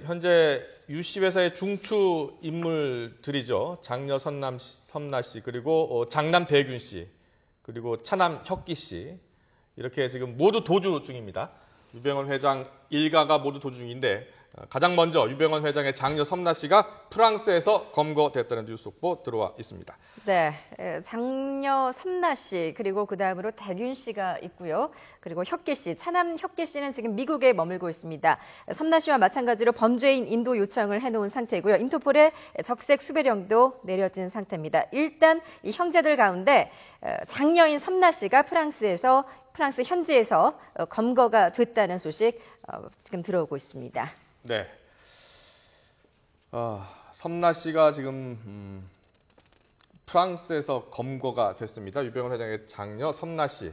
현재 유씨 회사의 중추 인물들이죠. 장녀 섬나 씨, 그리고 장남 대균 씨, 그리고 차남 혁기 씨, 이렇게 지금 모두 도주 중입니다. 유병헌 회장 일가가 모두 도주 중인데, 가장 먼저 유병헌 회장의 장녀 섬나 씨가 프랑스에서 검거됐다는 뉴스 속보 들어와 있습니다. 네, 장녀 섬나 씨, 그리고 그 다음으로 대균 씨가 있고요. 그리고 혁기 씨, 차남 혁기 씨는 지금 미국에 머물고 있습니다. 섬나 씨와 마찬가지로 범죄인 인도 요청을 해놓은 상태고요. 인터폴에 적색 수배령도 내려진 상태입니다. 일단 이 형제들 가운데 장녀인 섬나 씨가 프랑스 현지에서 검거가 됐다는 소식 지금 들어오고 있습니다. 네. 섬나 씨가 지금 프랑스에서 검거가 됐습니다. 유병헌 회장의 장녀 섬나 씨,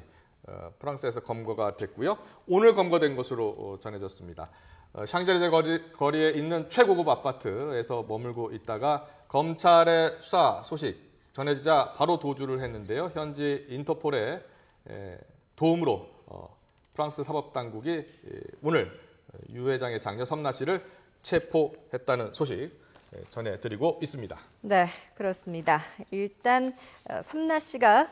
프랑스에서 검거가 됐고요. 오늘 검거된 것으로 전해졌습니다. 샹젤리제 거리에 있는 최고급 아파트에서 머물고 있다가 검찰의 수사 소식 전해지자 바로 도주를 했는데요. 현지 인터폴의 도움으로 프랑스 사법당국이 오늘 유 회장의 장녀 섬나 씨를 체포했다는 소식 전해드리고 있습니다. 네, 그렇습니다. 일단 섬나 씨가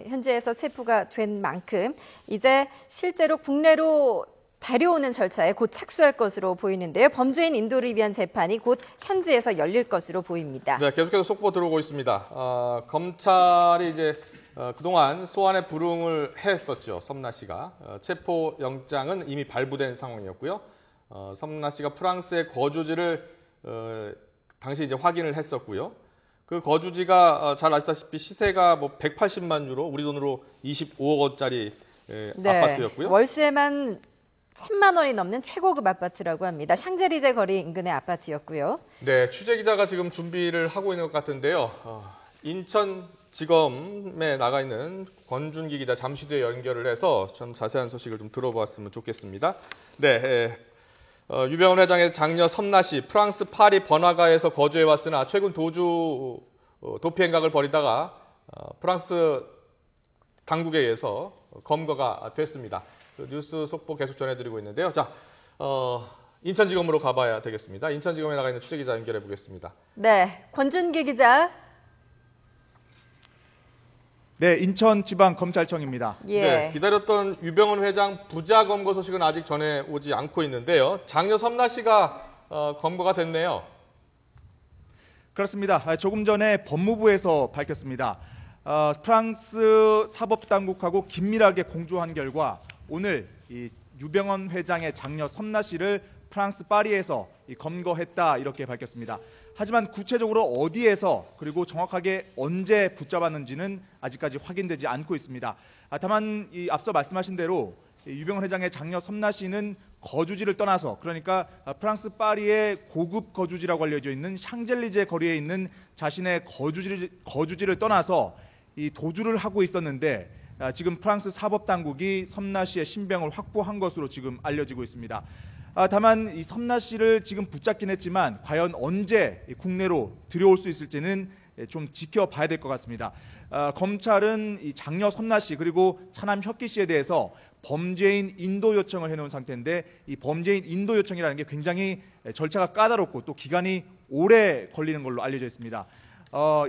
현지에서 체포가 된 만큼 이제 실제로 국내로 데려오는 절차에 곧 착수할 것으로 보이는데요. 범죄인 인도를 위한 재판이 곧 현지에서 열릴 것으로 보입니다. 네, 계속해서 속보 들어오고 있습니다. 검찰이 이제 그동안 소환에 불응을 했었죠. 섬나 씨가. 체포 영장은 이미 발부된 상황이었고요. 섬나 씨가 프랑스의 거주지를 당시 이제 확인을 했었고요. 그 거주지가 잘 아시다시피 시세가 뭐 180만 유로, 우리 돈으로 25억 원짜리 아파트였고요. 월세만 1,000만 원이 넘는 최고급 아파트라고 합니다. 샹젤리제 거리 인근의 아파트였고요. 네, 취재 기자가 지금 준비를 하고 있는 것 같은데요. 인천지검에 나가 있는 권준기 기자 잠시 뒤에 연결을 해서 좀 자세한 소식을 좀 들어봤으면 좋겠습니다. 네, 유병헌 회장의 장녀 섬나 씨, 프랑스 파리 번화가에서 거주해 왔으나 최근 도피 행각을 벌이다가 프랑스 당국에 의해서 검거가 됐습니다. 그 뉴스 속보 계속 전해드리고 있는데요. 자, 인천지검으로 가봐야 되겠습니다. 인천지검에 나가 있는 취재 기자 연결해 보겠습니다. 네, 권준기 기자. 네, 인천지방검찰청입니다. 예. 네, 기다렸던 유병헌 회장 부자 검거 소식은 아직 전해오지 않고 있는데요. 장녀 섬나 씨가 검거가 됐네요. 그렇습니다. 조금 전에 법무부에서 밝혔습니다. 프랑스 사법당국하고 긴밀하게 공조한 결과 오늘 이 유병헌 회장의 장녀 섬나 씨를 프랑스 파리에서 검거했다 이렇게 밝혔습니다. 하지만 구체적으로 어디에서 그리고 정확하게 언제 붙잡았는지는 아직까지 확인되지 않고 있습니다. 다만 앞서 말씀하신 대로 유병헌 회장의 장녀 섬나 씨는 거주지를 떠나서, 그러니까 프랑스 파리의 고급 거주지라고 알려져 있는 샹젤리제 거리에 있는 자신의 거주지를 떠나서 이 도주를 하고 있었는데, 지금 프랑스 사법당국이 섬나 씨의 신병을 확보한 것으로 지금 알려지고 있습니다. 다만 이 섬나 씨를 지금 붙잡긴 했지만 과연 언제 국내로 들여올 수 있을지는 좀 지켜봐야 될 것 같습니다. 검찰은 이 장녀 섬나 씨 그리고 차남 혁기 씨에 대해서 범죄인 인도 요청을 해놓은 상태인데, 이 범죄인 인도 요청이라는 게 굉장히 절차가 까다롭고 또 기간이 오래 걸리는 걸로 알려져 있습니다.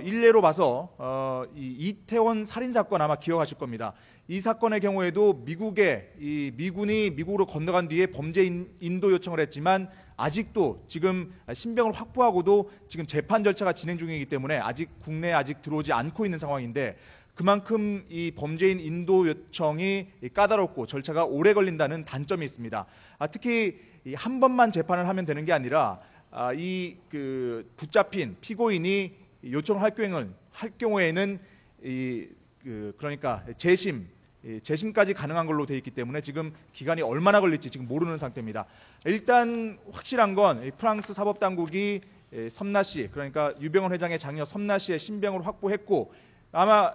일례로 봐서 이 이태원 살인 사건 아마 기억하실 겁니다. 이 사건의 경우에도 미군이 미국으로 건너간 뒤에 범죄인 인도 요청을 했지만 아직도 지금 신병을 확보하고도 지금 재판 절차가 진행 중이기 때문에 아직 국내에 들어오지 않고 있는 상황인데, 그만큼 이 범죄인 인도 요청이 까다롭고 절차가 오래 걸린다는 단점이 있습니다. 특히 한 번만 재판을 하면 되는 게 아니라 붙잡힌 피고인이 요청을 할 경우에는 그러니까 재심까지 가능한 걸로 되어 있기 때문에 지금 기간이 얼마나 걸릴지 지금 모르는 상태입니다. 일단 확실한 건 프랑스 사법당국이 섬나 씨, 그러니까 유병헌 회장의 장녀 섬나 씨의 신병을 확보했고, 아마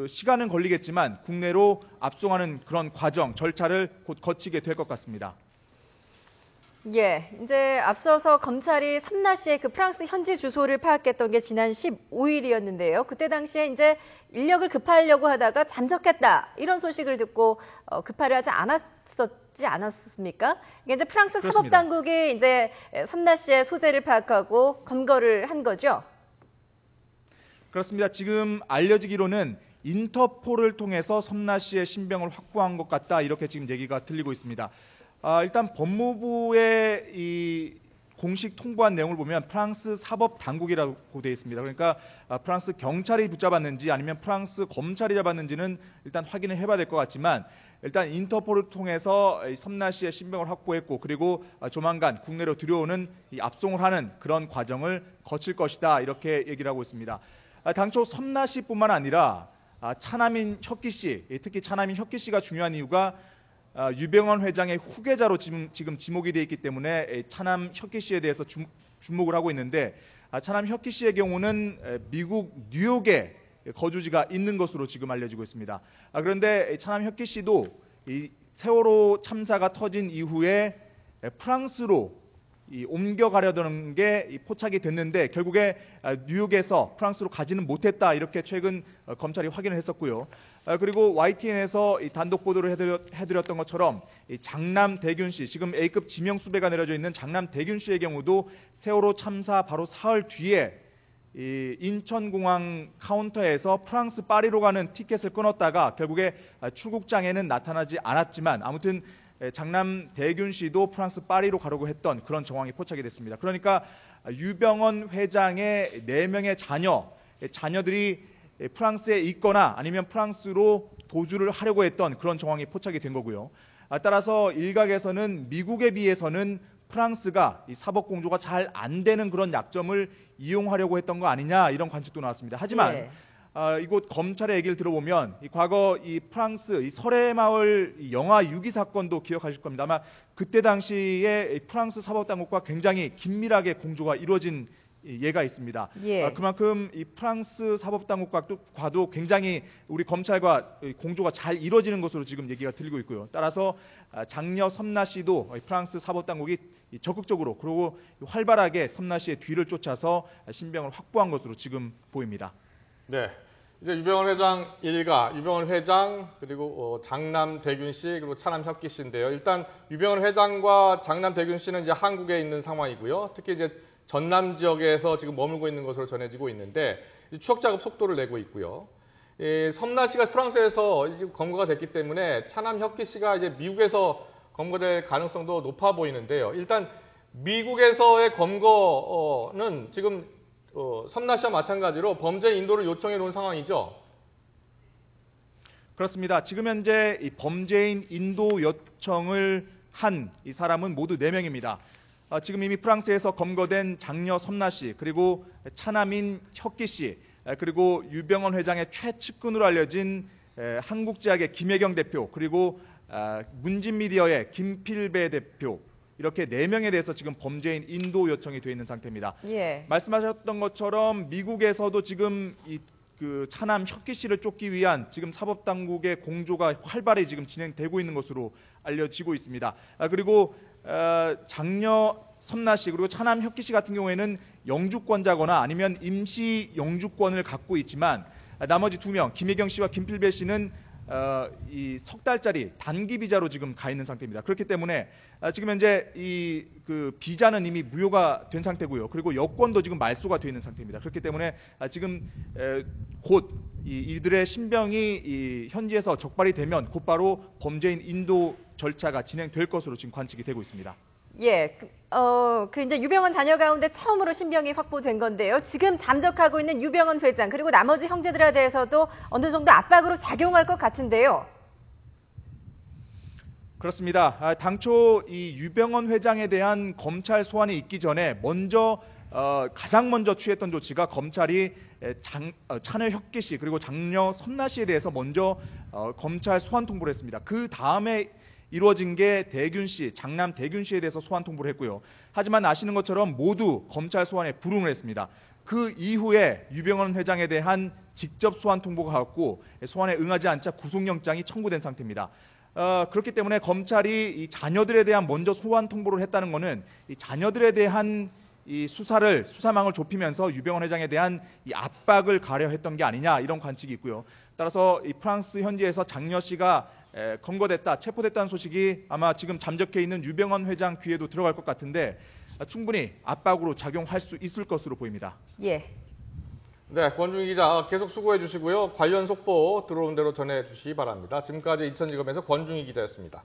시간은 걸리겠지만 국내로 압송하는 그런 과정, 절차를 곧 거치게 될 것 같습니다. 예, 이제 앞서서 검찰이 섬나 씨의 그 프랑스 현지 주소를 파악했던 게 지난 15일이었는데요. 그때 당시에 이제 인력을 급하려고 하다가 잠적했다, 이런 소식을 듣고 급하려 하지 않았었던 있지 않았습니까? 이게 이제 프랑스 그렇습니다. 사법당국이 이제 섬나 씨의 소재를 파악하고 검거를 한 거죠. 그렇습니다. 지금 알려지기로는 인터폴을 통해서 섬나 씨의 신병을 확보한 것 같다 이렇게 지금 얘기가 들리고 있습니다. 일단 법무부의 이 공식 통보한 내용을 보면 프랑스 사법 당국이라고 되어 있습니다. 그러니까 프랑스 경찰이 붙잡았는지 아니면 프랑스 검찰이 잡았는지는 일단 확인을 해봐야 될 것 같지만 일단 인터폴을 통해서 섬나 씨의 신병을 확보했고 그리고 조만간 국내로 들여오는 이 압송을 하는 그런 과정을 거칠 것이다 이렇게 얘기를 하고 있습니다. 당초 섬나 씨뿐만 아니라 차남인 혁기 씨, 특히 차남인 혁기 씨가 중요한 이유가 유병헌 회장의 후계자로 지금 지목이 되어 있기 때문에 차남 혁기 씨에 대해서 주목을 하고 있는데 차남 혁기 씨의 경우는 미국 뉴욕에 거주지가 있는 것으로 지금 알려지고 있습니다. 그런데 차남 혁기 씨도 이 세월호 참사가 터진 이후에 프랑스로 옮겨가려던 게 포착이 됐는데 결국에 뉴욕에서 프랑스로 가지는 못했다 이렇게 최근 검찰이 확인을 했었고요. 그리고 YTN에서 단독 보도를 해드렸던 것처럼 장남 대균 씨, 지금 A급 지명 수배가 내려져 있는 장남 대균 씨의 경우도 세월호 참사 바로 사흘 뒤에 인천공항 카운터에서 프랑스 파리로 가는 티켓을 끊었다가 결국에 출국장에는 나타나지 않았지만 아무튼 장남 대균 씨도 프랑스 파리로 가려고 했던 그런 정황이 포착이 됐습니다. 그러니까 유병헌 회장의 4명의 자녀들이 프랑스에 있거나 아니면 프랑스로 도주를 하려고 했던 그런 정황이 포착이 된 거고요. 따라서 일각에서는 미국에 비해서는 프랑스가 이 사법 공조가 잘 안 되는 그런 약점을 이용하려고 했던 거 아니냐 이런 관측도 나왔습니다. 하지만 이곳 검찰의 얘기를 들어보면 과거 이 프랑스 이 설해마을 영아 유기 사건도 기억하실 겁니다. 아마 그때 당시에 프랑스 사법당국과 굉장히 긴밀하게 공조가 이루어진 예가 있습니다. 예. 그만큼 이 프랑스 사법당국과도 굉장히 우리 검찰과 공조가 잘 이루어지는 것으로 지금 얘기가 들리고 있고요. 따라서 장녀 섬나 씨도 프랑스 사법당국이 적극적으로 그리고 활발하게 섬나 씨의 뒤를 쫓아서 신병을 확보한 것으로 지금 보입니다. 네. 이제 유병헌 회장 일가, 유병헌 회장 그리고 장남 대균 씨 그리고 차남 혁기 씨인데요. 일단 유병헌 회장과 장남 대균 씨는 이제 한국에 있는 상황이고요. 특히 이제 전남 지역에서 지금 머물고 있는 것으로 전해지고 있는데 추적 작업 속도를 내고 있고요. 섬나 씨가 프랑스에서 지금 검거가 됐기 때문에 차남 혁기 씨가 이제 미국에서 검거될 가능성도 높아 보이는데요. 일단 미국에서의 검거는 지금 섬나 씨와 마찬가지로 범죄 인도를 요청해 놓은 상황이죠. 그렇습니다. 지금 현재 이 범죄인 인도 요청을 한 이 사람은 모두 4명입니다. 지금 이미 프랑스에서 검거된 장녀 섬나 씨, 그리고 차남인 혁기 씨, 그리고 유병헌 회장의 최측근으로 알려진 한국제약의 김혜경 대표, 그리고 문진미디어의 김필배 대표, 이렇게 4명에 대해서 지금 범죄인 인도 요청이 되어 있는 상태입니다. 예. 말씀하셨던 것처럼 미국에서도 지금 그 차남 혁기 씨를 쫓기 위한 지금 사법당국의 공조가 활발히 지금 진행되고 있는 것으로 알려지고 있습니다. 그리고 장녀 섬나 씨 그리고 차남 혁기 씨 같은 경우에는 영주권자거나 아니면 임시 영주권을 갖고 있지만 나머지 2명 김혜경 씨와 김필배 씨는 이 석 달짜리 단기 비자로 지금 가 있는 상태입니다. 그렇기 때문에 지금 현재 그 비자는 이미 무효가 된 상태고요. 그리고 여권도 지금 말소가 되어 있는 상태입니다. 그렇기 때문에 지금 곧 이들의 신병이 현지에서 적발이 되면 곧바로 범죄인 인도 절차가 진행될 것으로 지금 관측이 되고 있습니다. 예, 이제 유병헌 자녀 가운데 처음으로 신병이 확보된 건데요. 지금 잠적하고 있는 유병헌 회장 그리고 나머지 형제들에 대해서도 어느 정도 압박으로 작용할 것 같은데요. 그렇습니다. 당초 이 유병헌 회장에 대한 검찰 소환이 있기 전에 가장 먼저 취했던 조치가 검찰이 차녀 혁기 씨 그리고 장녀 섬나 씨에 대해서 먼저 검찰 소환 통보를 했습니다. 그 다음에 이루어진 게 대균 씨, 장남 대균 씨에 대해서 소환 통보를 했고요. 하지만 아시는 것처럼 모두 검찰 소환에 불응을 했습니다. 그 이후에 유병헌 회장에 대한 직접 소환 통보가 왔고 소환에 응하지 않자 구속영장이 청구된 상태입니다. 그렇기 때문에 검찰이 이 자녀들에 대한 먼저 소환 통보를 했다는 것은 이 자녀들에 대한 이 수사망을 좁히면서 유병헌 회장에 대한 이 압박을 가려 했던 게 아니냐 이런 관측이 있고요. 따라서 이 프랑스 현지에서 장녀 씨가 검거됐다, 체포됐다는 소식이 아마 지금 잠적해 있는 유병헌 회장 귀에도 들어갈 것 같은데 충분히 압박으로 작용할 수 있을 것으로 보입니다. 예. 네, 권중희 기자 계속 수고해 주시고요. 관련 속보 들어온 대로 전해 주시기 바랍니다. 지금까지 인천지검에서 권중희 기자였습니다.